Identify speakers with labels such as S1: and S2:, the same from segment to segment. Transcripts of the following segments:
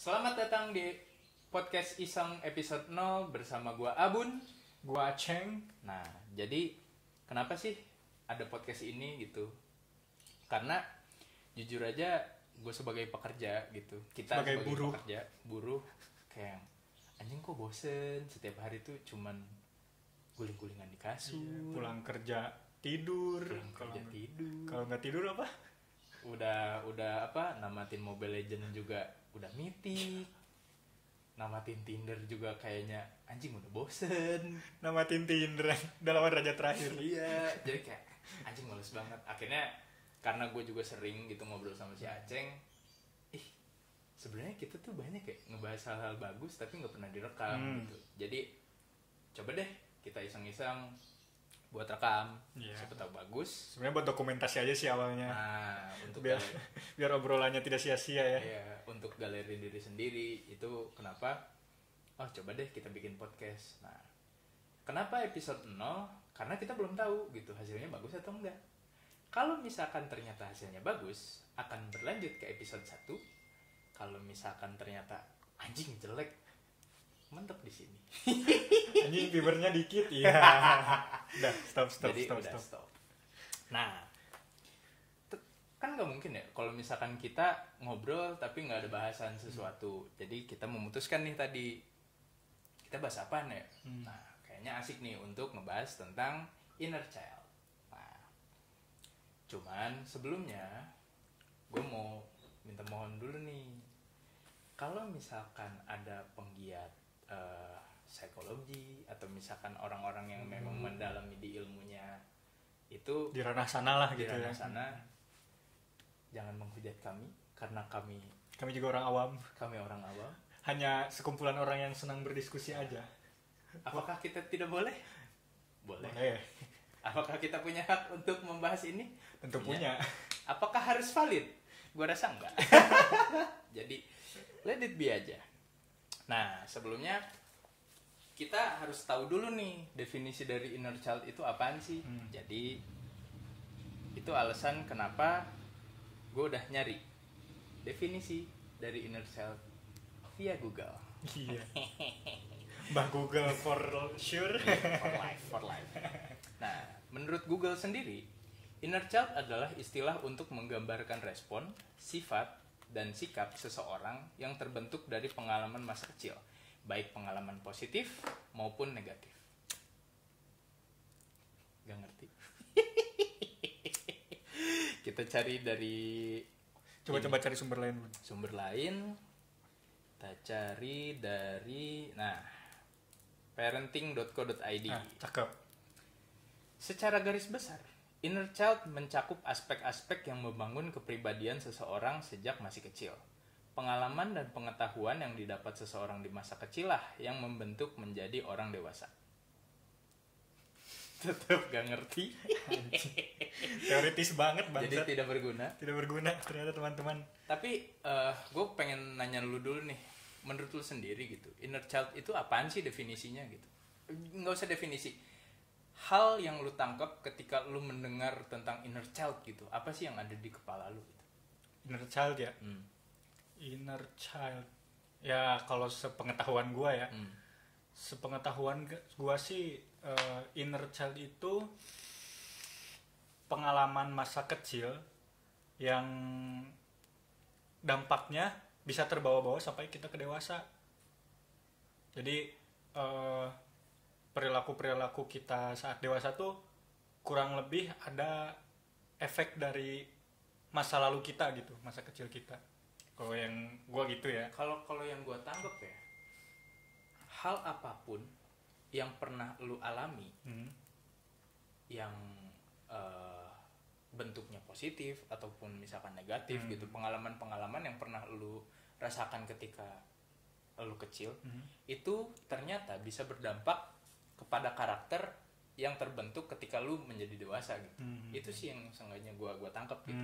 S1: Selamat datang di podcast Iseng episode 0 bersama gua Abun,
S2: gua Cheng.
S1: Nah, jadi kenapa sih ada podcast ini gitu? Karena jujur aja gue sebagai pekerja gitu, kita sebagai buruh kayak anjing kok bosen setiap hari tuh cuman guling-gulingan di kasur.
S2: Pulang kerja tidur. Kalau nggak tidur apa?
S1: Udah apa? Namatin Mobile Legends juga udah mitik. Namatin Tinder juga kayaknya anjing udah bosen.
S2: Namatin Tinder udah lawan raja terakhir.
S1: Iya, jadi kayak anjing males banget. Akhirnya karena gue juga sering gitu ngobrol sama si Aceng, sebenarnya kita tuh banyak kayak ngebahas hal-hal bagus tapi nggak pernah direkam gitu. Jadi coba deh kita iseng-iseng buat rekam, siapa tahu bagus.
S2: Sebenarnya buat dokumentasi aja sih awalnya.
S1: Nah, untuk
S2: biar obrolannya tidak sia-sia ya.
S1: Iya, untuk galeri diri sendiri itu kenapa? Oh coba deh kita bikin podcast. Nah, kenapa episode 0? Karena kita belum tahu gitu hasilnya bagus atau enggak. Kalau misalkan ternyata hasilnya bagus, akan berlanjut ke episode 1. Kalau misalkan ternyata anjing jelek, mantep di sini.
S2: Anjing fibernya dikit ya. Udah, stop.
S1: Nah, kan nggak mungkin ya kalau misalkan kita ngobrol tapi nggak ada bahasan sesuatu. Jadi kita memutuskan nih tadi kita bahas apa nih? Nah, kayaknya asik nih untuk ngebahas tentang inner child. Nah, cuman sebelumnya gue mau minta mohon dulu nih. Kalau misalkan ada penggiat psikologi atau misalkan orang-orang yang memang mendalami di ilmunya itu
S2: di ranah sana lah gitu ya.
S1: Jangan menghujat kami karena kami
S2: juga orang awam.
S1: Kami orang awam.
S2: Hanya sekumpulan orang yang senang berdiskusi aja.
S1: Apakah kita tidak boleh? Boleh. Apakah kita punya hak untuk membahas ini?
S2: Tentu punya.
S1: Apakah harus valid? Gua rasa enggak. Jadi let it be aja. Nah, sebelumnya kita harus tahu dulu nih definisi dari inner child itu apaan sih. Jadi itu alasan kenapa gue udah nyari definisi dari inner child via Google.
S2: Iya. Mbah Google for sure.
S1: For life. Nah, menurut Google sendiri, inner child adalah istilah untuk menggambarkan respon, sifat, dan sikap seseorang yang terbentuk dari pengalaman masa kecil, baik pengalaman positif maupun negatif. Gak ngerti. Kita cari dari
S2: Coba cari sumber lain.
S1: Kita cari dari parenting.co.id.
S2: Cakep.
S1: Secara garis besar, inner child mencakup aspek-aspek yang membangun kepribadian seseorang sejak masih kecil. Pengalaman dan pengetahuan yang didapat seseorang di masa kecil lah yang membentuk menjadi orang dewasa. Tetap gak ngerti.
S2: Teoritis banget.
S1: Jadi tidak berguna
S2: ternyata teman-teman.
S1: Tapi gue pengen nanya lu dulu nih, menurut lu sendiri gitu, inner child itu apaan sih definisinya gitu? Nggak usah definisi, hal yang lu tangkap ketika lu mendengar tentang inner child gitu, apa sih yang ada di kepala lu gitu?
S2: Inner child ya. Inner child ya, kalau sepengetahuan gue ya, sepengetahuan gue sih, inner child itu pengalaman masa kecil yang dampaknya bisa terbawa-bawa sampai kita ke dewasa. Jadi perilaku kita saat dewasa tuh kurang lebih ada efek dari masa lalu kita gitu, masa kecil kita. Kalau yang gua gitu ya.
S1: Kalau yang gua tanggap ya, hal apapun yang pernah lu alami, yang bentuknya positif ataupun misalkan negatif gitu, pengalaman-pengalaman yang pernah lu rasakan ketika lu kecil, itu ternyata bisa berdampak kepada karakter yang terbentuk ketika lu menjadi dewasa gitu. Itu sih yang sengaja gua tangkap gitu.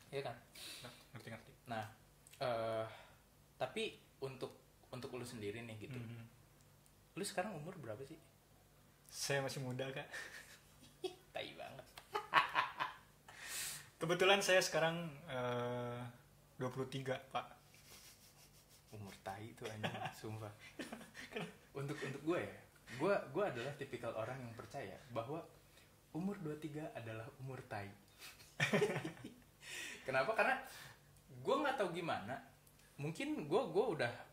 S1: Iya kan?
S2: Ngerti.
S1: Nah, tapi untuk lu sendiri nih gitu. Lu sekarang umur berapa sih?
S2: Saya masih muda, Kak.
S1: Tai banget.
S2: Kebetulan saya sekarang 23, Pak.
S1: tai itu anjing, sumpah. Untuk gue ya, gue adalah tipikal orang yang percaya bahwa umur 23 adalah umur tai. Kenapa? Karena gue nggak tahu gimana. Mungkin gue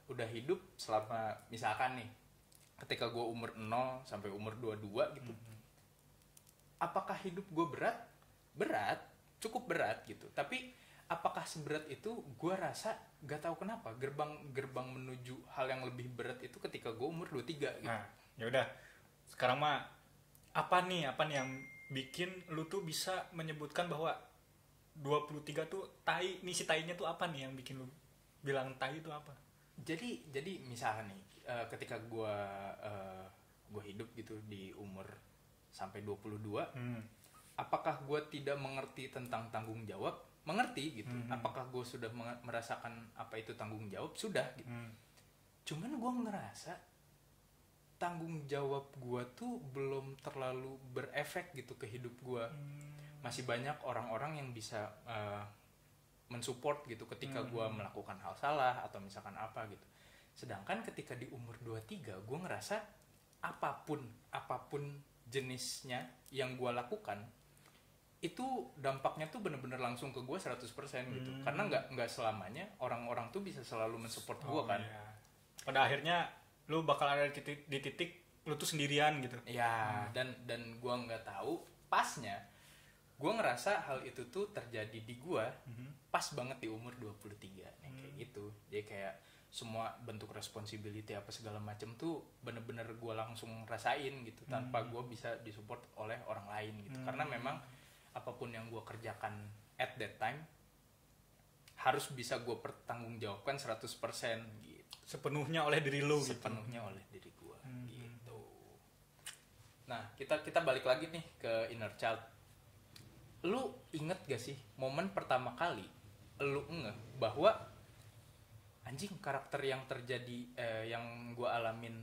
S1: udah hidup selama, misalkan nih, ketika gue umur 0 sampai umur 22 gitu. Apakah hidup gue berat? Berat, cukup berat gitu. Tapi apakah seberat itu? Gue rasa gak tahu kenapa gerbang menuju hal yang lebih berat itu ketika gue umur 23 gitu.
S2: Nah, ya udah. Sekarang mah apa nih yang bikin lu tuh bisa menyebutkan bahwa 23 tuh tai, nih si tainya tuh apa nih yang bikin lu bilang tai itu apa?
S1: Jadi misalnya nih, ketika gue hidup gitu di umur sampai 22, apakah gue tidak mengerti tentang tanggung jawab? Mengerti gitu. Apakah gue sudah merasakan apa itu tanggung jawab? Sudah gitu. Cuman gue ngerasa tanggung jawab gue tuh belum terlalu berefek gitu ke hidup gue. Masih banyak orang-orang yang bisa mensupport gitu ketika gue melakukan hal salah atau misalkan apa gitu. Sedangkan ketika di umur 23 gue ngerasa apapun jenisnya yang gue lakukan itu dampaknya tuh bener-bener langsung ke gue 100% gitu. Karena nggak selamanya orang-orang tuh bisa selalu mensupport gue kan.
S2: Iya. Pada akhirnya lu bakal ada di titik lu tuh sendirian gitu.
S1: Ya, dan gue nggak tahu pasnya. Gue ngerasa hal itu tuh terjadi di gue pas banget di umur 23 nih, kayak gitu. Jadi kayak semua bentuk responsibility apa segala macem tuh bener-bener gue langsung rasain gitu tanpa gue bisa disupport oleh orang lain gitu. Karena memang apapun yang gue kerjakan at that time harus bisa gue pertanggungjawabkan 100% gitu.
S2: Sepenuhnya oleh diri lu gitu.
S1: Sepenuhnya oleh diri gue gitu. Nah, kita balik lagi nih ke inner child. Lu inget gak sih momen pertama kali lu ngeh bahwa anjing, karakter yang terjadi yang gue alamin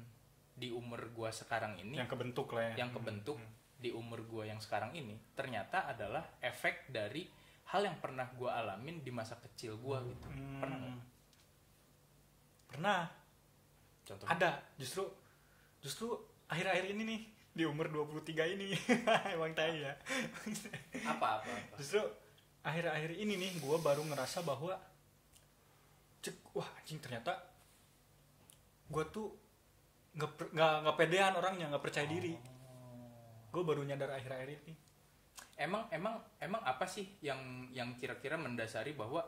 S1: di umur gue sekarang ini,
S2: yang kebentuk lah ya,
S1: yang kebentuk di umur gue yang sekarang ini ternyata adalah efek dari hal yang pernah gue alamin di masa kecil gue gitu. Pernah gak?
S2: Pernah.
S1: Contohnya?
S2: Ada. Justru akhir-akhir ini nih di umur 23 ini. Emang tai ya.
S1: Apa?
S2: Justru akhir-akhir ini nih gue baru ngerasa bahwa wah anjing, ternyata gue tuh nggak pedean orangnya, nggak percaya diri. Gue baru nyadar akhir-akhir ini.
S1: Emang apa sih yang kira-kira mendasari bahwa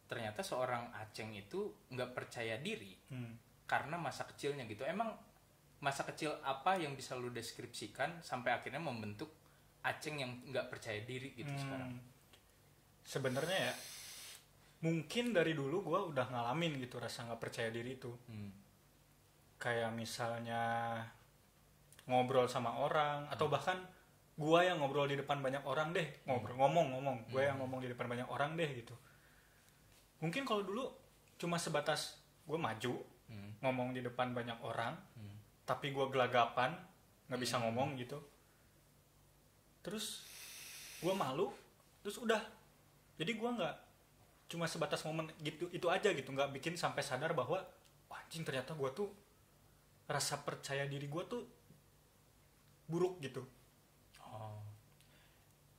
S1: ternyata seorang Aceng itu nggak percaya diri karena masa kecilnya gitu? Emang masa kecil apa yang bisa lu deskripsikan sampai akhirnya membentuk Aceng yang nggak percaya diri gitu sekarang?
S2: Sebenarnya ya mungkin dari dulu gue udah ngalamin gitu rasa nggak percaya diri itu. Kayak misalnya ngobrol sama orang, atau bahkan gue yang ngobrol di depan banyak orang deh, ngomong gue yang ngomong di depan banyak orang deh gitu. Mungkin kalau dulu cuma sebatas gue maju ngomong di depan banyak orang, tapi gue gelagapan nggak bisa ngomong gitu, terus gue malu, terus udah. Jadi gue nggak cuma sebatas momen gitu itu aja gitu, nggak bikin sampai sadar bahwa wah, anjing ternyata gue tuh rasa percaya diri gue tuh buruk gitu.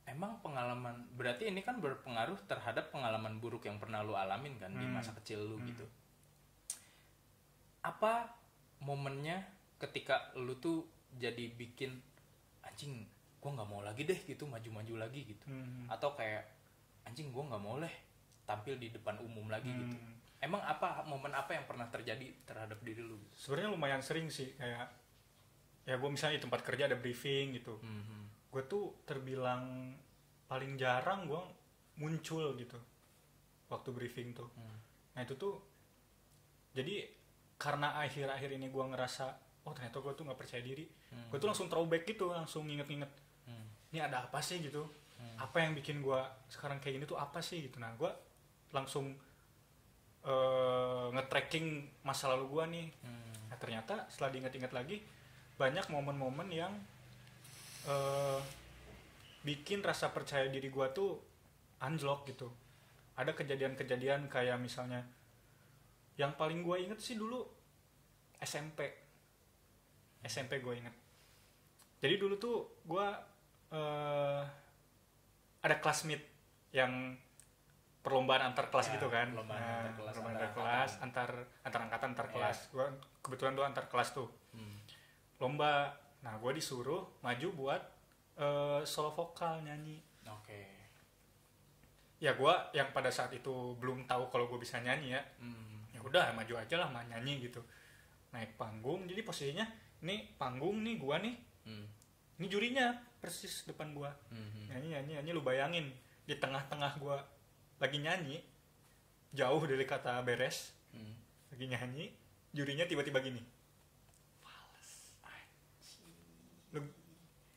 S1: Emang pengalaman, berarti ini kan berpengaruh terhadap pengalaman buruk yang pernah lu alamin kan di masa kecil lu gitu. Apa momennya ketika lu tuh jadi bikin anjing gue nggak mau lagi deh gitu maju-maju lagi gitu, atau kayak anjing gue nggak mau deh tampil di depan umum lagi gitu. Emang momen apa yang pernah terjadi terhadap diri lu?
S2: Sebenarnya lumayan sering sih, kayak ya gue misalnya di tempat kerja ada briefing gitu, gue tuh terbilang paling jarang gue muncul gitu waktu briefing tuh. Nah itu tuh jadi karena akhir-akhir ini gue ngerasa oh ternyata gue tuh nggak percaya diri, gue tuh langsung throwback gitu, langsung nginget-nginget ini ada apa sih gitu, apa yang bikin gue sekarang kayak gini tuh apa sih gitu. Nah gue langsung nge-tracking masa lalu gue nih. Nah ternyata setelah diinget-inget lagi banyak momen-momen yang bikin rasa percaya diri gue tuh anjlok gitu. Ada kejadian-kejadian kayak misalnya Yang paling gue inget sih dulu SMP gue inget. Jadi dulu tuh gue ada classmate yang perlombaan antar kelas gitu kan.
S1: Perlombaan
S2: antar kelas, antar angkatan, antar kelas. Gue kebetulan tuh antar kelas tuh. Lomba. Nah, gue disuruh maju buat solo vokal nyanyi.
S1: Oke.
S2: Ya gue yang pada saat itu belum tahu kalau gue bisa nyanyi ya. Ya udah maju aja lah nyanyi gitu. Naik panggung, jadi posisinya ini panggung nih gue nih. Ini jurinya persis depan gue. Nyanyi lu bayangin di tengah-tengah gue lagi nyanyi, jauh dari kata beres, lagi nyanyi, jurinya tiba-tiba gini. Lu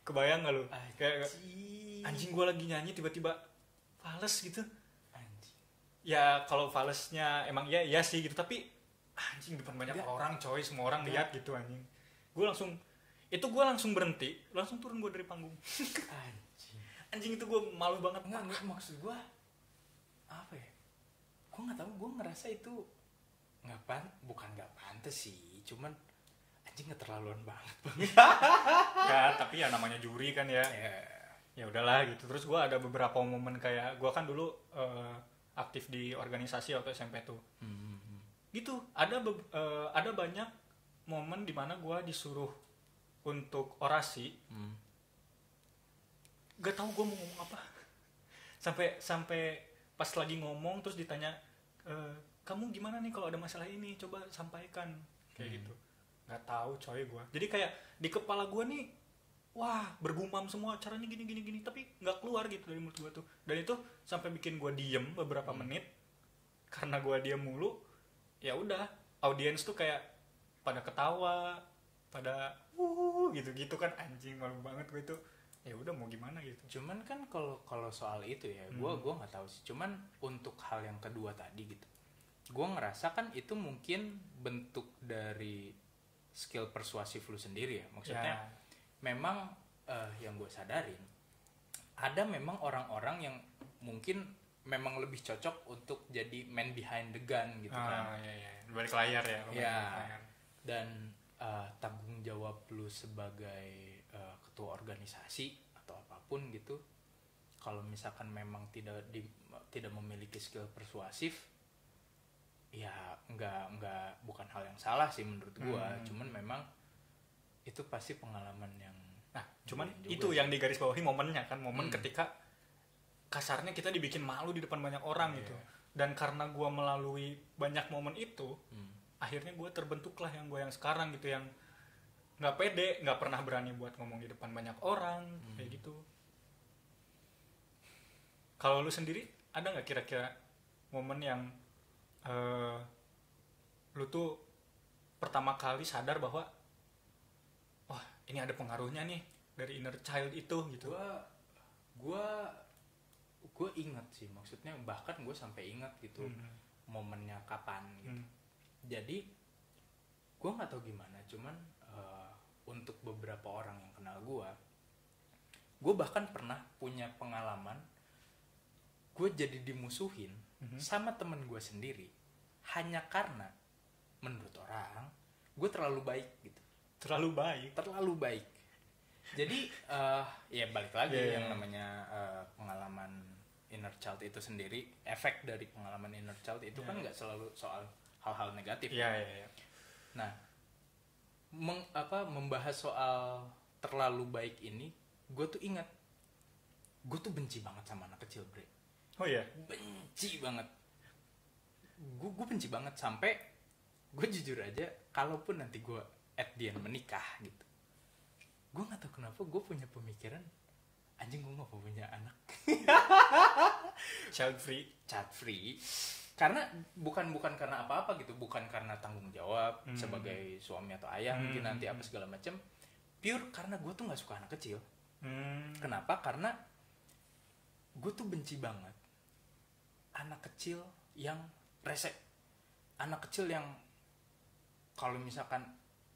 S2: kebayang gak lu? Kayak anjing gue lagi nyanyi tiba-tiba fales gitu.
S1: Anjing.
S2: Ya kalau falesnya emang iya sih gitu, tapi anjing depan banyak orang coy, semua orang lihat gitu anjing. Gue langsung berhenti, langsung turun gue dari panggung. Anjing itu gue malu banget.
S1: Enggak, maksud gue apa ya? Gue nggak tahu, gue ngerasa itu bukan nggak pantas sih, cuman anjing keterlaluan banget.
S2: Ya tapi ya namanya juri kan ya. Ya udahlah gitu. Terus gue ada beberapa momen kayak gue kan dulu aktif di organisasi waktu SMP tuh. Gitu ada banyak momen dimana gue disuruh untuk orasi. Gak tahu gue mau ngomong apa. Sampai pas lagi ngomong terus ditanya, kamu gimana nih kalau ada masalah ini, coba sampaikan kayak gitu. Gak tahu coy gue. Jadi kayak di kepala gue nih, wah bergumam semua caranya gini, tapi nggak keluar gitu dari mulut gue tuh. Dan itu sampai bikin gue diem beberapa menit. Karena gue diem mulu, ya udah audiens tuh kayak pada ketawa, pada gitu kan, anjing malu banget gue itu. Ya udah mau gimana gitu.
S1: Cuman kan kalau soal itu ya, gue nggak tahu sih. Cuman untuk hal yang kedua tadi gitu, gue ngerasa kan itu mungkin bentuk dari skill persuasif lu sendiri ya. Maksudnya memang yang gue sadarin ada memang orang-orang yang mungkin memang lebih cocok untuk jadi man behind the gun gitu kan.
S2: Balik layar ya.
S1: Dan tanggung jawab lu sebagai ketua organisasi atau apapun gitu, kalau misalkan memang tidak memiliki skill persuasif, ya bukan hal yang salah sih menurut gua. Cuman memang itu pasti pengalaman yang
S2: cuman itu yang digarisbawahi momennya kan, ketika kasarnya kita dibikin malu di depan banyak orang gitu. Dan karena gua melalui banyak momen itu, akhirnya gua terbentuklah yang gua yang sekarang gitu, yang nggak pede, nggak pernah berani buat ngomong di depan banyak orang kayak gitu. Kalau lu sendiri ada nggak kira-kira momen yang lu tuh pertama kali sadar bahwa wah ini ada pengaruhnya nih dari inner child itu gitu?
S1: Gue ingat sih, maksudnya bahkan gue sampai ingat gitu momennya kapan gitu. Jadi gue nggak tahu gimana, cuman untuk beberapa orang yang kenal gue bahkan pernah punya pengalaman gue jadi dimusuhin sama temen gue sendiri hanya karena menurut orang gue terlalu baik gitu.
S2: Terlalu baik.
S1: Jadi ya balik lagi yang namanya pengalaman inner child itu sendiri, efek dari pengalaman inner child itu kan nggak selalu soal hal-hal negatif. Nah, membahas soal terlalu baik ini, gue tuh ingat, gue tuh benci banget sama anak kecil, bre.
S2: Oh iya?
S1: Benci banget. Gue benci banget sampai gue jujur aja, kalaupun nanti gue at the end menikah gitu, gue nggak tahu kenapa gue punya pemikiran, anjing gue nggak mau punya anak.
S2: Child free.
S1: Karena bukan karena apa-apa gitu, bukan karena tanggung jawab sebagai suami atau ayah mungkin nanti apa segala macam, pure karena gue tuh nggak suka anak kecil. Kenapa? Karena gue tuh benci banget anak kecil yang rese, anak kecil yang kalau misalkan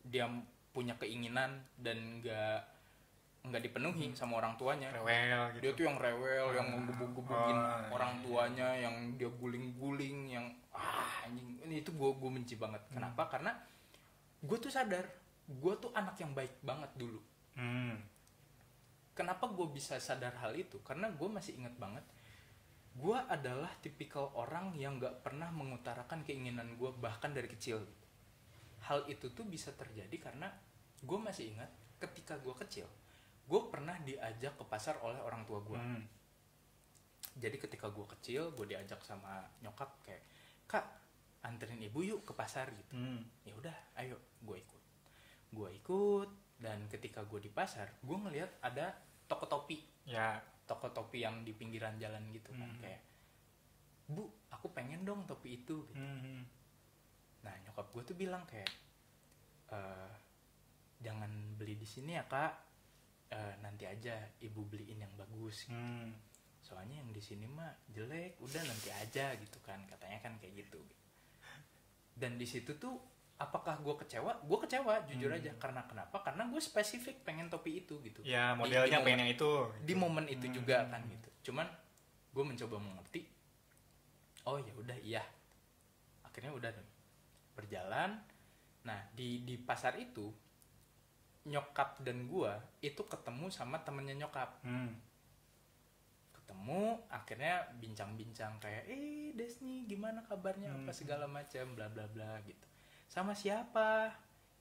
S1: dia punya keinginan dan nggak dipenuhi sama orang tuanya.
S2: Rewel gitu.
S1: Dia tuh yang rewel, yang ngegebuk-gebukin orang
S2: iya.
S1: tuanya, yang dia guling-guling, yang anjing, ini itu gue benci banget. Kenapa? Karena gue tuh sadar gue tuh anak yang baik banget dulu. Kenapa gue bisa sadar hal itu? Karena gue masih ingat banget, gue adalah tipikal orang yang gak pernah mengutarakan keinginan gue bahkan dari kecil. Hal itu tuh bisa terjadi karena gue masih ingat ketika gue kecil, gue pernah diajak ke pasar oleh orang tua gue. Jadi ketika gue kecil, gue diajak sama nyokap kayak, kak anterin ibu yuk ke pasar gitu. Ya udah, ayo, gue ikut. Dan ketika gue di pasar, gue ngelihat ada toko topi.
S2: Ya.
S1: Toko topi yang di pinggiran jalan gitu kan. Kayak, bu, aku pengen dong topi itu gitu. Nah nyokap gue tuh bilang kayak, jangan beli di sini ya kak, nanti aja ibu beliin yang bagus gitu. Soalnya yang di sini mah jelek, udah nanti aja gitu kan, katanya kan kayak gitu. Dan di situ tuh apakah gue kecewa? Gue kecewa jujur aja. Karena kenapa? Karena gue spesifik pengen topi itu gitu.
S2: Ya modelnya pengen yang itu.
S1: Di momen itu juga kan gitu. Cuman gue mencoba mengerti. Oh ya udah iya. Akhirnya udah berjalan. Nah di pasar itu nyokap dan gue itu ketemu sama temennya nyokap. Ketemu, akhirnya bincang-bincang kayak, Desni gimana kabarnya, apa segala macam, bla bla bla gitu. Sama siapa?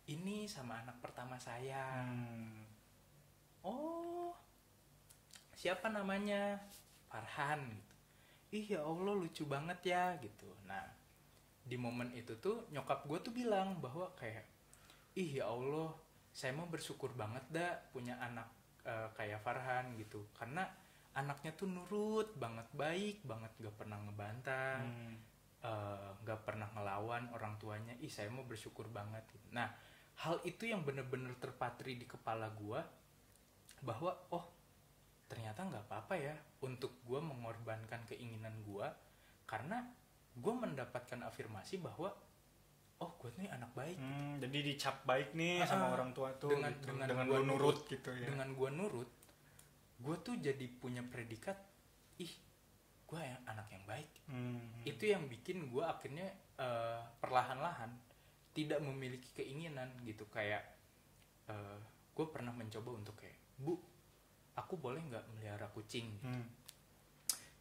S1: Ini sama anak pertama saya. Oh, siapa namanya? Farhan gitu. Ih ya Allah lucu banget ya gitu. Nah di momen itu tuh nyokap gue tuh bilang bahwa kayak, ih ya Allah saya mau bersyukur banget dah punya anak kayak Farhan gitu. Karena anaknya tuh nurut banget, baik banget, gak pernah ngebantah, gak pernah ngelawan orang tuanya. Ih saya mau bersyukur banget gitu. Nah hal itu yang bener-bener terpatri di kepala gue, bahwa oh ternyata gak apa-apa ya untuk gue mengorbankan keinginan gue, karena gue mendapatkan afirmasi bahwa oh gue nih anak baik gitu.
S2: Jadi dicap baik nih sama orang tua tuh dengan
S1: gua
S2: nurut gitu ya.
S1: Dengan gue nurut, gue tuh jadi punya predikat, ih gue anak yang baik. Itu yang bikin gue akhirnya perlahan-lahan tidak memiliki keinginan gitu. Kayak gue pernah mencoba untuk kayak, bu aku boleh nggak melihara kucing gitu.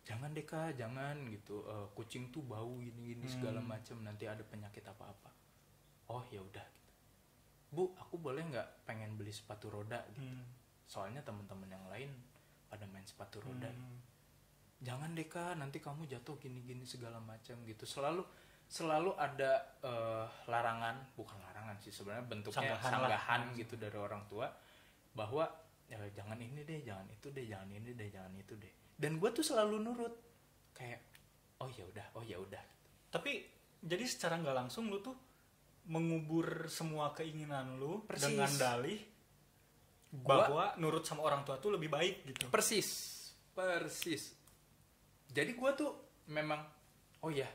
S1: Jangan deh kak, jangan gitu, kucing tuh bau gini-gini segala macam, nanti ada penyakit apa-apa. Oh ya udah gitu. Bu aku boleh nggak pengen beli sepatu roda gitu. Soalnya teman-teman yang lain pada main sepatu roda. Jangan deh kak, nanti kamu jatuh gini-gini segala macam gitu. Selalu ada larangan, bukan larangan sih sebenarnya, bentuknya sanggahan gitu dari orang tua, bahwa jangan ini deh, jangan itu deh, jangan ini deh, jangan itu deh. Dan gue tuh selalu nurut kayak oh ya udah.
S2: Tapi jadi secara nggak langsung lu tuh mengubur semua keinginan lu. Persis. Dengan dalih bahwa nurut sama orang tua tuh lebih baik gitu.
S1: Persis. Jadi gue tuh memang oh ya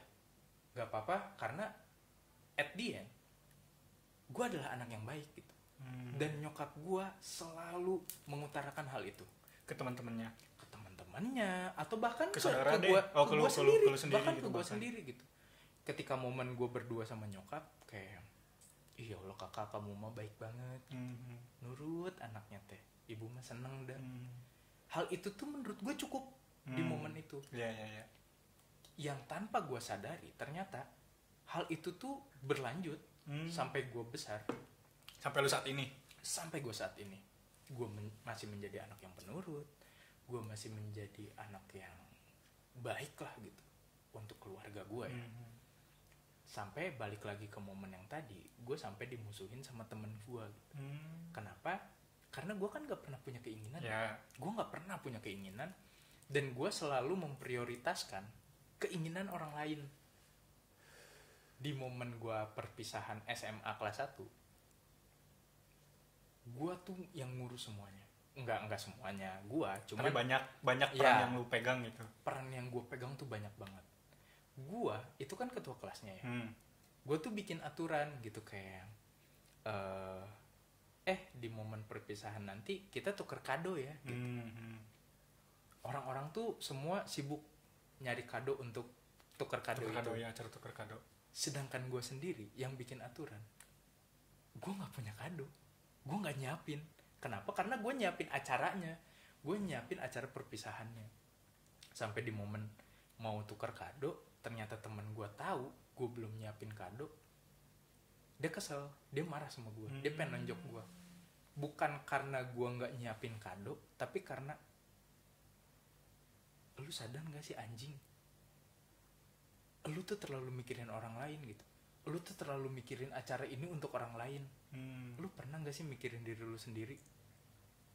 S1: nggak apa-apa, karena at the end gue adalah anak yang baik gitu. Dan nyokap gue selalu mengutarakan hal itu
S2: ke teman-temannya,
S1: atau bahkan ke
S2: gue sendiri,
S1: bahkan ke gue sendiri gitu. Ketika momen gue berdua sama nyokap kayak, iya Allah kakak kamu mah baik banget, nurut anaknya teh, ibu mah seneng dah. Hal itu tuh menurut gue cukup di momen itu. Yang tanpa gue sadari ternyata hal itu tuh berlanjut sampai gue besar,
S2: sampai lu saat ini.
S1: Sampai gue saat ini gue masih menjadi anak yang penurut, gue masih menjadi anak yang baik lah gitu untuk keluarga gue ya. Sampai balik lagi ke momen yang tadi, gue sampai dimusuhin sama temen gue gitu. Kenapa? Karena gue kan gak pernah punya keinginan. Gue gak pernah punya keinginan, dan gue selalu memprioritaskan keinginan orang lain. Di momen gue perpisahan SMA kelas 1, gue tuh yang ngurus semuanya. Enggak semuanya gue, cuma
S2: tapi banyak peran yang lu pegang gitu.
S1: Peran yang gue pegang tuh banyak banget. Gue itu kan ketua kelasnya ya. Gue tuh bikin aturan gitu kayak di momen perpisahan nanti kita tuker kado ya gitu. Orang-orang tuh semua sibuk nyari kado untuk tuker kado
S2: tuker kado
S1: itu.
S2: ya, cara tuker kado.
S1: Sedangkan gue sendiri yang bikin aturan, gue nggak punya kado, gue nggak nyiapin. Kenapa? Karena gue nyiapin acaranya, gue nyiapin acara perpisahannya. Sampai di momen mau tuker kado, ternyata temen gue tahu gue belum nyiapin kado. Dia kesel, dia marah sama gue, dia pengen nonjok gue. Bukan karena gue nggak nyiapin kado, tapi karena lu sadar nggak sih anjing? Lu tuh terlalu mikirin orang lain gitu. Lu tuh terlalu mikirin acara ini untuk orang lain. Lu pernah gak sih mikirin diri lu sendiri?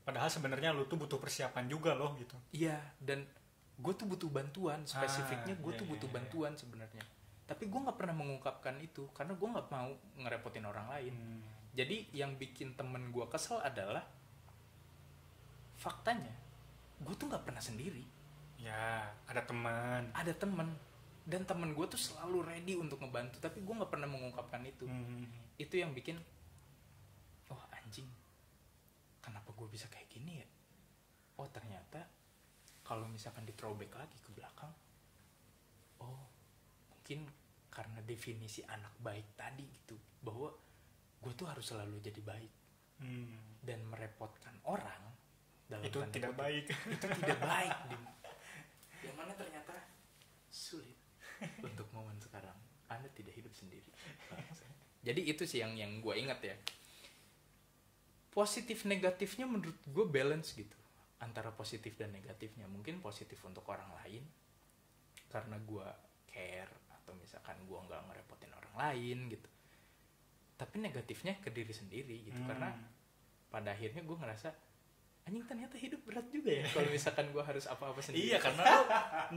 S2: Padahal sebenarnya lu tuh butuh persiapan juga loh gitu.
S1: Iya, dan gue tuh butuh bantuan. Spesifiknya gue tuh butuh bantuan sebenarnya. Tapi gue gak pernah mengungkapkan itu karena gue gak mau ngerepotin orang lain. Jadi yang bikin temen gue kesel adalah faktanya gue tuh gak pernah sendiri.
S2: Ya, ada teman.
S1: Ada temen. Dan temen gue tuh selalu ready untuk ngebantu, tapi gue nggak pernah mengungkapkan itu. Itu yang bikin, oh anjing, kenapa gue bisa kayak gini ya? Oh ternyata kalau misalkan di throwback lagi ke belakang, oh mungkin karena definisi anak baik tadi gitu, bahwa gue tuh harus selalu jadi baik dan merepotkan orang. Dalam
S2: itu tidak baik.
S1: Itu tidak baik. Yang mana ternyata sulit. Untuk momen sekarang Anda tidak hidup sendiri. Jadi itu sih yang gue ingat ya. Positif negatifnya menurut gue balance gitu, antara positif dan negatifnya. Mungkin positif untuk orang lain karena gue care, atau misalkan gue nggak ngerepotin orang lain gitu. Tapi negatifnya ke diri sendiri gitu, karena pada akhirnya gue ngerasa anjing ternyata hidup berat juga ya kalau misalkan gue harus apa-apa sendiri.
S2: Iya, karena lo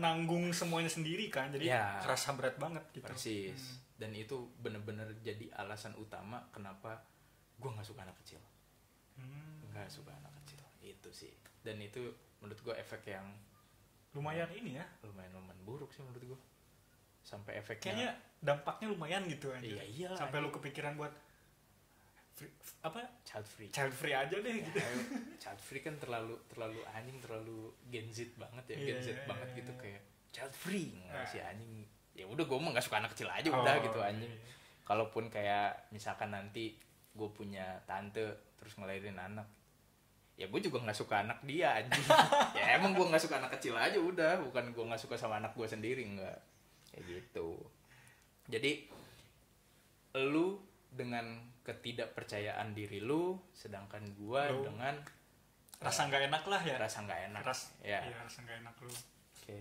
S2: nanggung semuanya sendiri kan, jadi
S1: ya,
S2: kerasa berat banget gitu.
S1: Persis. Dan itu bener-bener jadi alasan utama kenapa gue nggak suka anak kecil. Nggak suka anak kecil itu sih. Dan itu menurut gue efek yang
S2: lumayan ini ya,
S1: lumayan buruk sih menurut gue. Sampai efeknya
S2: kayaknya dampaknya lumayan gitu aja.
S1: Iya,
S2: sampai lu kepikiran buat child free aja deh gitu.
S1: Child free kan terlalu anjing, terlalu Gen Z banget ya. Gen Z banget gitu. Kayak child free nggak sih anjing. Ya udah gue mah nggak suka anak kecil aja udah gitu anjing. Kalaupun kayak misalkan nanti gue punya tante terus ngelahirin anak, ya gue juga nggak suka anak dia anjing. Ya emang gue nggak suka anak kecil aja udah, bukan gue nggak suka sama anak gue sendiri, nggak kayak gitu. Jadi lu dengan ketidakpercayaan diri lu, sedangkan gua dengan
S2: rasa nggak enak lah ya.
S1: Rasa nggak enak.
S2: Rasa nggak enak lu.
S1: Oke.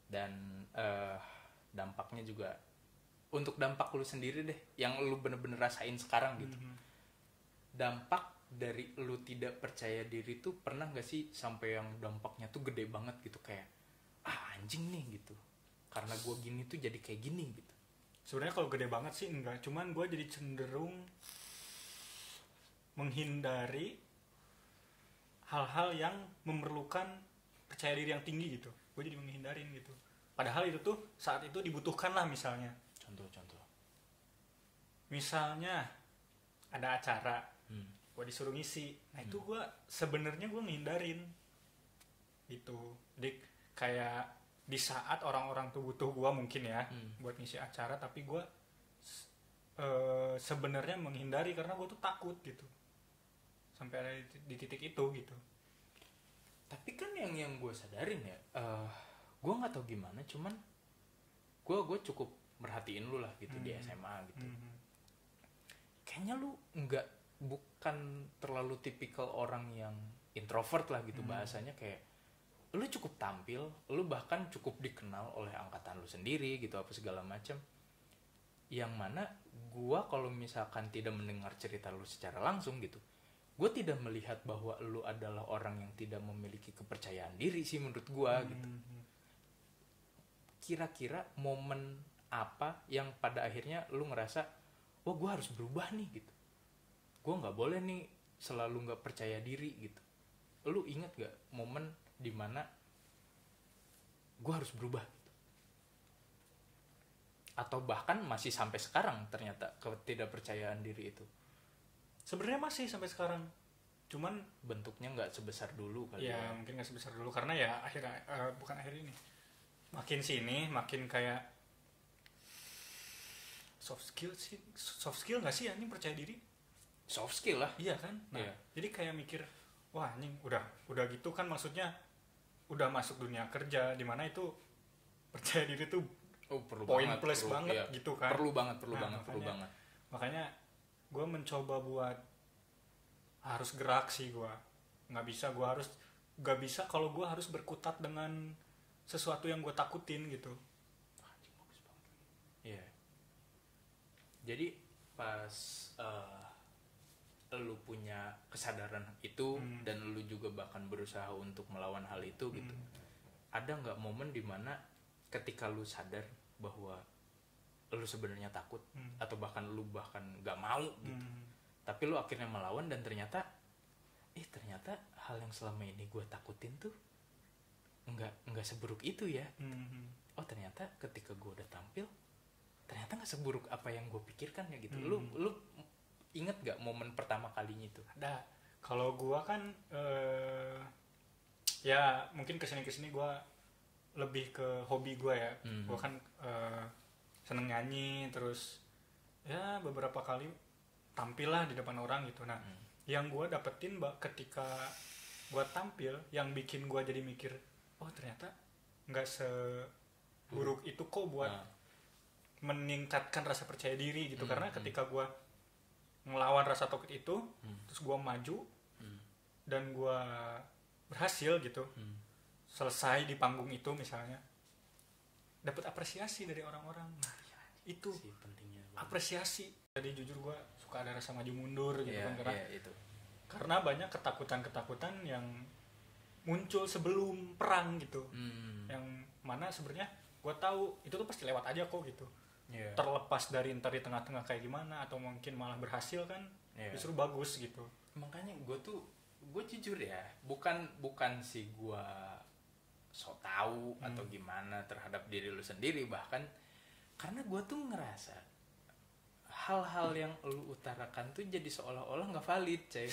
S1: Dan dampaknya juga untuk dampak lu sendiri deh, yang lu bener-bener rasain sekarang gitu. Dampak dari lu tidak percaya diri tuh pernah nggak sih sampai yang dampaknya tuh gede banget gitu, kayak anjing nih gitu. Karena gua gini tuh jadi kayak gini gitu.
S2: Sebenarnya kalau gede banget sih enggak, cuman gue jadi cenderung menghindari hal-hal yang memerlukan percaya diri yang tinggi gitu. Gue jadi menghindarin gitu. Padahal itu tuh saat itu dibutuhkan lah misalnya.
S1: Contoh.
S2: Misalnya ada acara, gue disuruh ngisi. Nah itu gue sebenarnya gue menghindarin itu. Jadi kayak di saat orang-orang tuh butuh gue mungkin ya buat ngisi acara, tapi gue sebenarnya menghindari karena gue tuh takut gitu sampai ada di titik itu gitu.
S1: Tapi kan yang gue sadarin ya, gue nggak tahu gimana, cuman gue cukup merhatiin lu lah gitu di SMA gitu. Kayaknya lu bukan terlalu tipikal orang yang introvert lah gitu bahasanya, kayak lu cukup tampil, lu bahkan cukup dikenal oleh angkatan lu sendiri gitu, apa segala macam. Yang mana gua kalau misalkan tidak mendengar cerita lu secara langsung gitu, gua tidak melihat bahwa lu adalah orang yang tidak memiliki kepercayaan diri sih menurut gua gitu. Kira-kira momen apa yang pada akhirnya lu ngerasa, wah gua harus berubah nih gitu, gua nggak boleh nih selalu nggak percaya diri gitu. Lu ingat gak momen dimana gue harus berubah gitu? Atau bahkan masih sampai sekarang ternyata ketidakpercayaan diri itu?
S2: Sebenarnya masih sampai sekarang, cuman
S1: bentuknya nggak sebesar dulu kali
S2: ya mungkin nggak sebesar dulu karena ya bukan akhir ini, makin sini makin kayak soft skill nggak sih, ini percaya diri
S1: soft skill lah.
S2: iya kan. Nah
S1: Iya.
S2: jadi kayak mikir wah anjing udah gitu kan, maksudnya udah masuk dunia kerja di mana itu percaya diri tuh
S1: Perlu
S2: poin
S1: banget,
S2: plus
S1: perlu,
S2: banget
S1: iya.
S2: gitu kan.
S1: Perlu banget
S2: Nah, makanya gue mencoba buat harus gerak sih. Gue nggak bisa kalau gue harus berkutat dengan sesuatu yang gue takutin gitu.
S1: Iya. Jadi pas lu punya kesadaran itu dan lu juga bahkan berusaha untuk melawan hal itu gitu, ada nggak momen dimana ketika lu sadar bahwa lu sebenarnya takut atau bahkan lu nggak mau gitu, tapi lu akhirnya melawan dan ternyata hal yang selama ini gue takutin tuh nggak seburuk itu ya. Oh ternyata ketika gue udah tampil ternyata nggak seburuk apa yang gue pikirkan ya gitu. Lu inget gak momen pertama kalinya itu?
S2: Ada. Kalau gue kan ya mungkin kesini gue lebih ke hobi gue ya. Gue kan seneng nyanyi, terus ya beberapa kali tampil lah di depan orang gitu. Nah yang gue dapetin ketika gue tampil yang bikin gue jadi mikir, oh ternyata nggak seburuk itu kok buat meningkatkan rasa percaya diri gitu. Karena ketika gue ngelawan rasa takut itu, terus gue maju dan gue berhasil gitu, selesai di panggung itu misalnya, dapat apresiasi dari orang-orang. Nah itu
S1: sih pentingnya banget.
S2: Apresiasi. Jadi jujur gue suka ada rasa maju mundur gitu kan,
S1: itu.
S2: Karena banyak ketakutan yang muncul sebelum perang gitu, yang mana sebenarnya gue tahu itu tuh pasti lewat aja kok gitu. Terlepas dari ntar di tengah-tengah kayak gimana atau mungkin malah berhasil kan, justru bagus gitu.
S1: Makanya gue jujur ya, bukan sih gue so tahu atau gimana terhadap diri lu sendiri, bahkan karena gue tuh ngerasa hal-hal yang lu utarakan tuh jadi seolah-olah nggak valid, coy.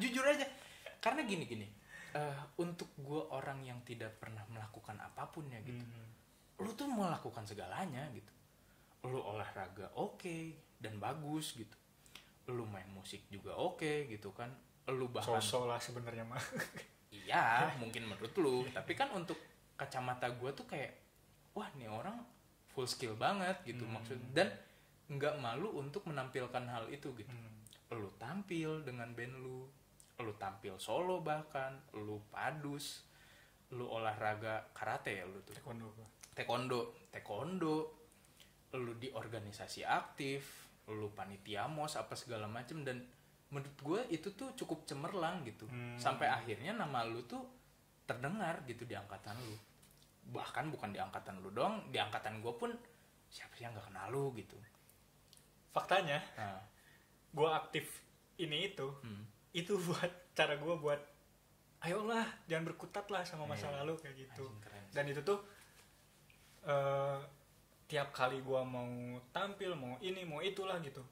S1: Jujur aja, karena gini untuk gue orang yang tidak pernah melakukan apapun ya gitu, lu tuh melakukan segalanya gitu. Lu olahraga oke dan bagus gitu, lu main musik juga oke gitu kan, lu bahkan
S2: so-so lah sebenarnya mah.
S1: iya mungkin menurut lu, tapi kan untuk kacamata gue tuh kayak wah nih orang full skill banget gitu. Maksud dan nggak malu untuk menampilkan hal itu gitu. Lu tampil dengan band lu tampil solo, bahkan lu padus, lu olahraga karate ya, lu tuh taekwondo, lu di organisasi aktif, lu panitia mos apa segala macem, dan menurut gue itu tuh cukup cemerlang gitu. Sampai akhirnya nama lu tuh terdengar gitu di angkatan lu. Bahkan bukan di angkatan lu doang, di angkatan gue pun siapa sih yang gak kenal lu gitu.
S2: Faktanya gue aktif itu itu buat cara gue buat ayolah jangan berkutat lah sama masa lalu kayak gitu. Dan itu tuh tiap kali gue mau tampil, mau ini mau itulah gitu.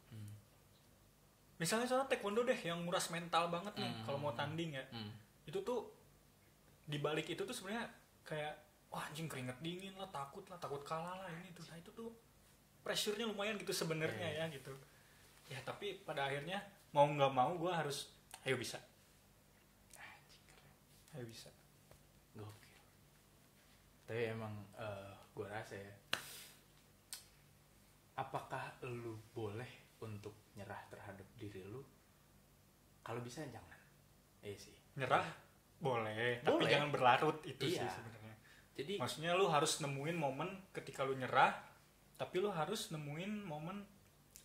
S2: Misalnya soal taekwondo deh yang nguras mental banget nih kalau mau tanding ya. Itu tuh dibalik itu tuh sebenarnya kayak wah anjing keringet dingin lah, takut kalah lah ini tuh. Nah itu tuh pressure-nya lumayan gitu sebenarnya ya gitu. Ya tapi pada akhirnya mau nggak mau gue harus ayo bisa.
S1: Gokil. Tapi emang gue rasa ya, apakah lu boleh untuk nyerah terhadap diri lu? Kalau bisa jangan. Iya sih.
S2: Nyerah boleh, tapi jangan berlarut itu sih sebenarnya.
S1: Jadi
S2: maksudnya lu harus nemuin momen ketika lu nyerah, tapi lu harus nemuin momen,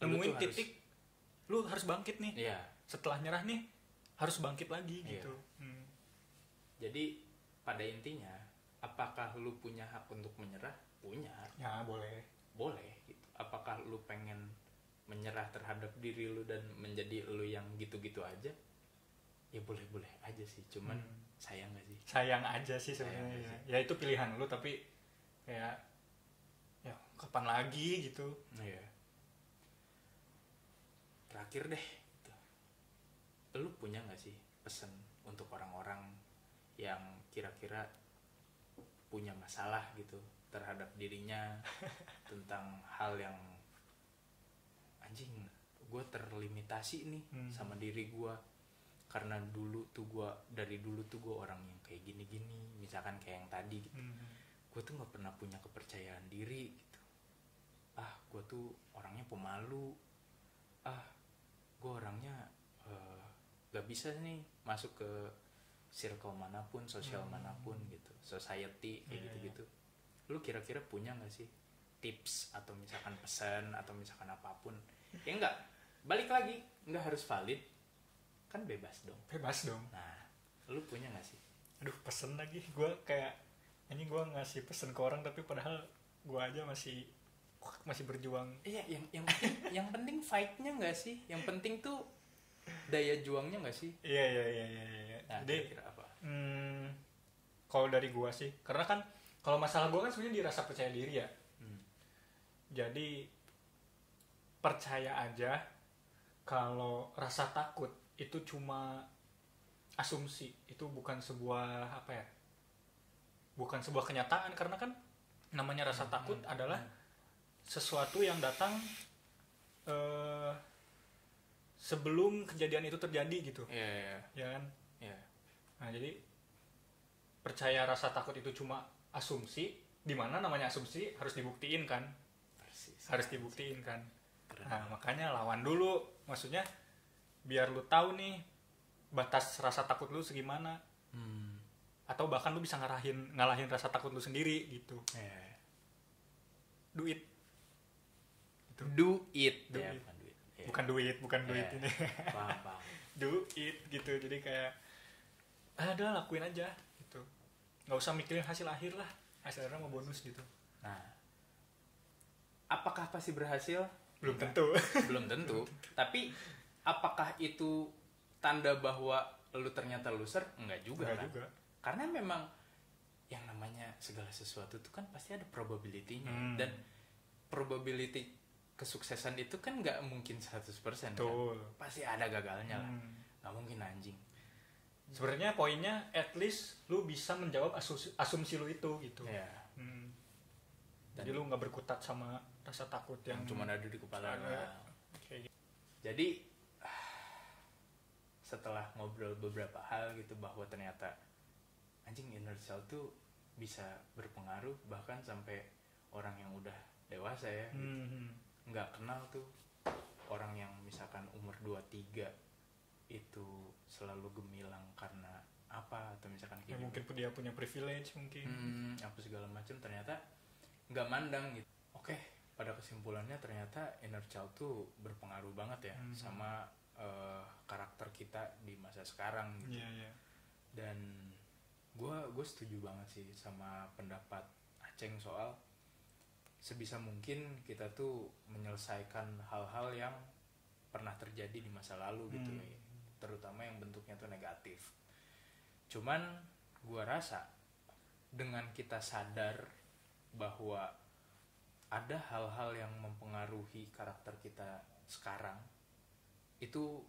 S2: nemuin titik lu harus bangkit nih.
S1: Iya.
S2: Setelah nyerah nih harus bangkit lagi gitu.
S1: Jadi pada intinya, apakah lu punya hak untuk menyerah? Punya.
S2: Ya boleh
S1: gitu. Apakah lu pengen menyerah terhadap diri lu dan menjadi lu yang gitu-gitu aja? Ya boleh aja sih, cuman sayang gak sih?
S2: Sayang aja sih sebenarnya. Ya itu pilihan lu, tapi kayak ya kapan lagi gitu.
S1: Iya. Terakhir deh, lu punya nggak sih pesan untuk orang-orang yang kira-kira punya masalah gitu terhadap dirinya tentang hal yang anjing gue terlimitasi nih sama diri gue karena dari dulu tuh gue orang yang kayak gini-gini, misalkan kayak yang tadi gitu. Gue tuh nggak pernah punya kepercayaan diri gitu. Gue tuh orangnya pemalu. Gue orangnya gak bisa nih masuk ke circle manapun, sosial manapun gitu, society kayak gitu-gitu. Lu kira-kira punya nggak sih tips atau misalkan pesan atau misalkan apapun? Ya enggak, balik lagi, nggak harus valid, kan bebas dong. Nah, lu punya nggak sih?
S2: Aduh, pesen lagi. Gue kayak ini gue ngasih pesen ke orang tapi padahal gue aja masih berjuang.
S1: Iya, yang penting fight-nya nggak sih? Yang penting tuh daya juangnya nggak sih?
S2: Iya.
S1: Nah,
S2: jadi
S1: kira apa?
S2: Kalau dari gue sih, karena kan kalau masalah gue kan sebenarnya dirasa percaya diri ya. Jadi percaya aja kalau rasa takut itu cuma asumsi, itu bukan sebuah bukan sebuah kenyataan, karena kan namanya rasa takut adalah sesuatu yang datang sebelum kejadian itu terjadi gitu.
S1: Iya.
S2: Ya kan?
S1: Iya.
S2: Nah, jadi percaya rasa takut itu cuma asumsi, di mana namanya asumsi harus dibuktiin kan?
S1: Persis.
S2: Harus dibuktiin kan?
S1: Keren.
S2: Nah, makanya lawan dulu, maksudnya biar lu tahu nih batas rasa takut lu segimana. Atau bahkan lu bisa ngalahin rasa takut lu sendiri gitu.
S1: Yeah.
S2: Do it. Gitu.
S1: Do it.
S2: Do
S1: Ya,
S2: it.
S1: bukan duit. Yeah.
S2: Bukan duit ini.
S1: Paham.
S2: Do it gitu. Jadi kayak udah lakuin aja gitu. Nggak usah mikirin hasil akhir lah. Hasil akhirnya mau bonus gitu.
S1: Nah, apakah pasti berhasil?
S2: Belum tentu.
S1: Belum tentu. Tapi apakah itu tanda bahwa lu ternyata loser? Enggak juga. Karena memang yang namanya segala sesuatu itu kan pasti ada probability-nya. Dan probability kesuksesan itu kan nggak mungkin 100% kan? Pasti ada gagalnya lah. Nggak mungkin anjing.
S2: Sebenarnya poinnya at least lu bisa menjawab asumsi lu itu gitu.
S1: Yeah.
S2: Jadi lu nggak berkutat sama rasa takut yang
S1: cuma ada di kepala.
S2: Okay.
S1: Jadi setelah ngobrol beberapa hal gitu bahwa ternyata anjing inner child tuh bisa berpengaruh bahkan sampai orang yang udah dewasa ya gitu. Nggak kenal tuh orang yang misalkan umur 23 itu selalu gemilang karena apa atau misalkan
S2: ya, mungkin dia punya privilege mungkin
S1: apa segala macam, ternyata nggak mandang gitu. Oke, pada kesimpulannya ternyata inner child tuh berpengaruh banget ya sama karakter kita di masa sekarang gitu. Dan gue setuju banget sih sama pendapat Aceng soal sebisa mungkin kita tuh menyelesaikan hal-hal yang pernah terjadi di masa lalu gitu ya, terutama yang bentuknya tuh negatif. Cuman gue rasa dengan kita sadar bahwa ada hal-hal yang mempengaruhi karakter kita sekarang, itu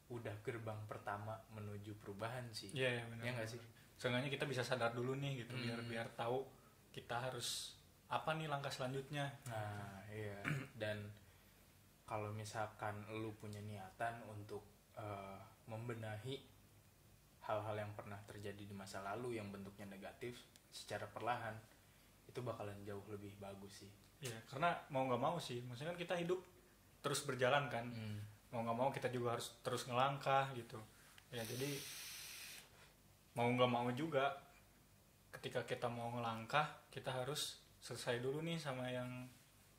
S1: udah gerbang pertama menuju perubahan sih.
S2: Iya benar.
S1: Ya nggak sih?
S2: Seenggaknya kita bisa sadar dulu nih gitu, biar tahu kita harus apa nih langkah selanjutnya.
S1: Nah iya. Dan kalau misalkan lu punya niatan untuk membenahi hal-hal yang pernah terjadi di masa lalu yang bentuknya negatif secara perlahan, itu bakalan jauh lebih bagus sih.
S2: Iya, karena mau nggak mau sih, maksudnya kan kita hidup terus berjalan kan, mau nggak mau kita juga harus terus ngelangkah gitu. Ya jadi mau nggak mau juga ketika kita mau ngelangkah kita harus selesai dulu nih sama yang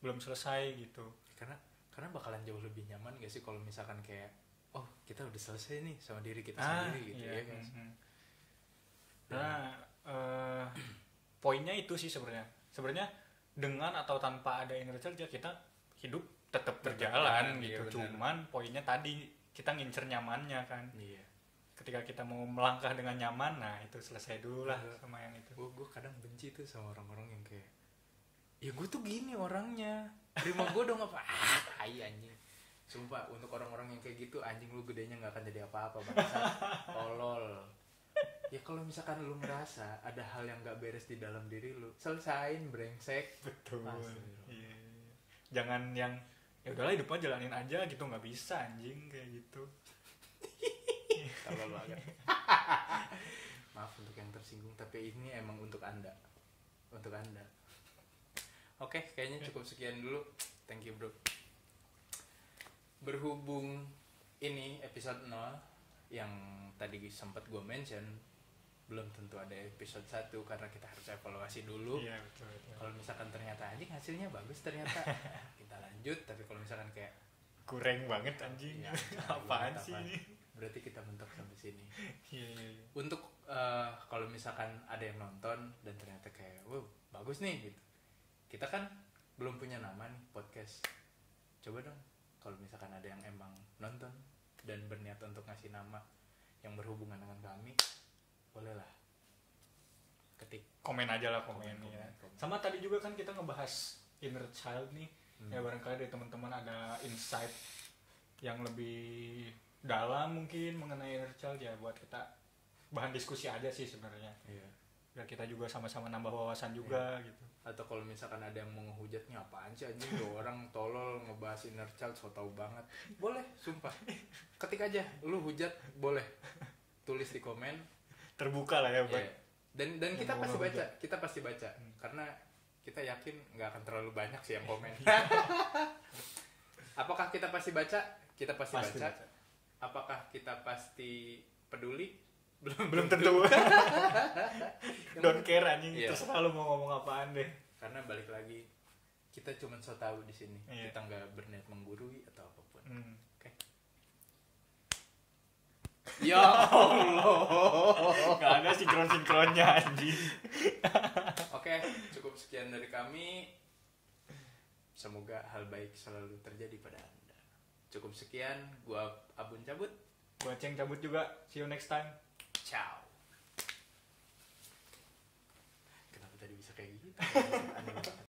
S2: belum selesai gitu.
S1: Karena bakalan jauh lebih nyaman gak sih kalau misalkan kayak kita udah selesai nih sama diri kita sendiri gitu ya guys.
S2: Nah poinnya itu sih sebenarnya dengan atau tanpa ada inner child kita hidup tetap berjalan gitu. Iya, cuman poinnya tadi kita ngincer nyamannya kan. Iya. Ketika kita mau melangkah dengan nyaman, nah itu selesai dulu lah sama yang itu.
S1: Gue kadang benci tuh sama orang-orang yang kayak, ya gue tuh gini orangnya, terima gue dong apa? Tai anjing. Sumpah, untuk orang-orang yang kayak gitu, anjing lu gedenya nggak akan jadi apa-apa, bangsa. Tolol. Ya kalau misalkan lu merasa ada hal yang nggak beres di dalam diri lu, selesain, brengsek.
S2: Betul.
S1: Pasti.
S2: Iya. Jangan yang ya udahlah hidup aja jalanin aja gitu, nggak bisa anjing kayak gitu.
S1: Tolol banget. Maaf untuk yang tersinggung, tapi ini emang untuk Anda. Untuk Anda. Oke, kayaknya cukup sekian dulu. Thank you, bro. Berhubung ini episode 0 yang tadi sempat gue mention, belum tentu ada episode 1 karena kita harus evaluasi dulu.
S2: Iya, betul.
S1: Kalau misalkan ternyata anjing hasilnya bagus ternyata kita lanjut, tapi kalau misalkan kayak
S2: kurang banget anjing.
S1: ya,
S2: Apaan sih ini?
S1: Berarti kita mentok sampai sini.
S2: Iya.
S1: Untuk kalau misalkan ada yang nonton dan ternyata kayak wow bagus nih gitu, kita kan belum punya nama nih podcast. Coba dong kalau misalkan ada yang emang nonton dan berniat untuk ngasih nama yang berhubungan dengan kami, bolehlah ketik
S2: Komen aja lah, komen.
S1: Komen.
S2: Sama tadi juga kan kita ngebahas inner child nih. Ya barangkali dari teman-teman ada insight yang lebih dalam mungkin mengenai inner child, ya buat kita bahan diskusi aja sih sebenarnya.
S1: Iya.
S2: Biar kita juga sama-sama nambah wawasan juga gitu.
S1: Atau kalau misalkan ada yang mau ngehujatnya, apaan sih anjing lu orang tolol ngebahas inner child, so tau banget. Boleh, sumpah. Ketik aja, lu hujat boleh. Tulis di komen.
S2: Terbuka lah ya buat.
S1: Yeah. Dan kita pasti baca, kita pasti baca. Karena kita yakin nggak akan terlalu banyak sih yang komen. Apakah kita pasti baca? Kita pasti baca. Apakah kita pasti peduli?
S2: Belum tentu. Don't care anjing,
S1: Iya.
S2: terserah lu mau ngomong apaan deh.
S1: Karena balik lagi, kita cuma so tahu di sini.
S2: Iya.
S1: Kita nggak berniat menggurui atau apapun. Oke. Ya Allah.
S2: Gak ada sinkron-sinkronnya anjing.
S1: Oke, cukup sekian dari kami. Semoga hal baik selalu terjadi pada Anda. Cukup sekian, gua Abun cabut.
S2: Gua Ceng cabut juga. See you next time.
S1: Ciao. Kenapa tadi bisa kayak gitu? Aneh banget.